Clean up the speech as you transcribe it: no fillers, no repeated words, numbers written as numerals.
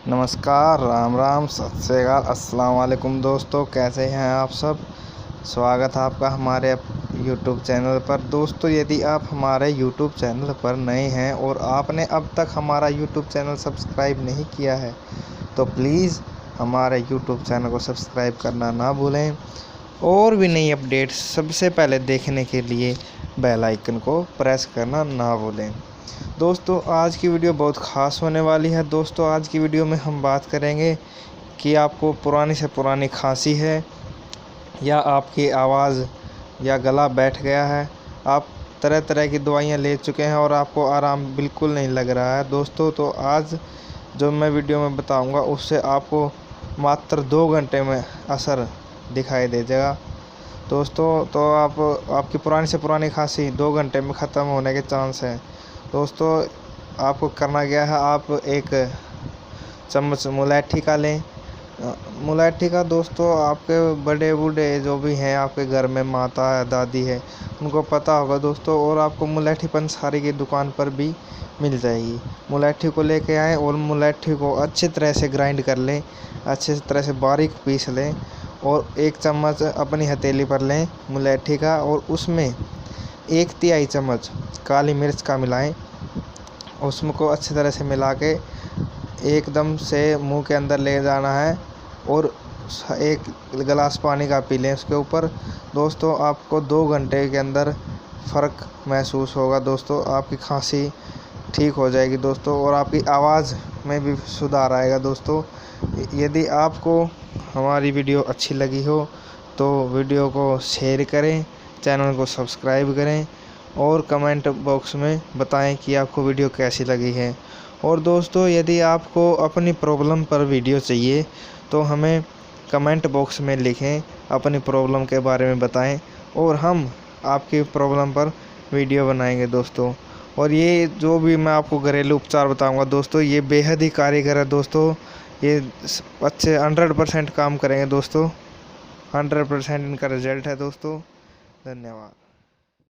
नमस्कार, राम राम, सत श्री अकाल, अस्सलाम वालेकुम दोस्तों। कैसे हैं आप सब। स्वागत है आपका हमारे यूट्यूब चैनल पर। दोस्तों, यदि आप हमारे यूट्यूब चैनल पर नए हैं और आपने अब तक हमारा यूट्यूब चैनल सब्सक्राइब नहीं किया है तो प्लीज़ हमारे यूट्यूब चैनल को सब्सक्राइब करना ना भूलें और भी नई अपडेट सबसे पहले देखने के लिए बेल आइकन को प्रेस करना ना भूलें। दोस्तों, आज की वीडियो बहुत ख़ास होने वाली है। दोस्तों, आज की वीडियो में हम बात करेंगे कि आपको पुरानी से पुरानी खांसी है या आपकी आवाज़ या गला बैठ गया है, आप तरह तरह की दवाइयाँ ले चुके हैं और आपको आराम बिल्कुल नहीं लग रहा है। दोस्तों, तो आज जो मैं वीडियो में बताऊंगा उससे आपको मात्र 2 घंटे में असर दिखाई दे जाएगा। दोस्तों, तो आपकी पुरानी से पुरानी खांसी 2 घंटे में ख़त्म होने के चांस हैं। दोस्तों, आपको करना क्या है, आप एक चम्मच मुलैठी का लें। मुलैठी का दोस्तों आपके बड़े बूढ़े जो भी हैं आपके घर में, माता है, दादी है, उनको पता होगा दोस्तों। और आपको मुलैठी पंसारी की दुकान पर भी मिल जाएगी। मुलैठी को लेके आएँ और मुलैठी को अच्छी तरह से ग्राइंड कर लें, अच्छी तरह से बारीक पीस लें और 1 चम्मच अपनी हथेली पर लें मुलैठी का और उसमें 1/3 चम्मच काली मिर्च का मिलाएं। उसको अच्छी तरह से मिला के एकदम से मुंह के अंदर ले जाना है और 1 गिलास पानी का पी लें उसके ऊपर। दोस्तों, आपको 2 घंटे के अंदर फ़र्क महसूस होगा। दोस्तों, आपकी खांसी ठीक हो जाएगी दोस्तों और आपकी आवाज़ में भी सुधार आएगा। दोस्तों, यदि आपको हमारी वीडियो अच्छी लगी हो तो वीडियो को शेयर करें, चैनल को सब्सक्राइब करें और कमेंट बॉक्स में बताएं कि आपको वीडियो कैसी लगी है। और दोस्तों, यदि आपको अपनी प्रॉब्लम पर वीडियो चाहिए तो हमें कमेंट बॉक्स में लिखें, अपनी प्रॉब्लम के बारे में बताएं और हम आपकी प्रॉब्लम पर वीडियो बनाएंगे दोस्तों। और ये जो भी मैं आपको घरेलू उपचार बताऊंगा दोस्तों, ये बेहद ही कारगर है दोस्तों। ये अच्छे 100% काम करेंगे दोस्तों। 100% इनका रिजल्ट है दोस्तों। धन्यवाद।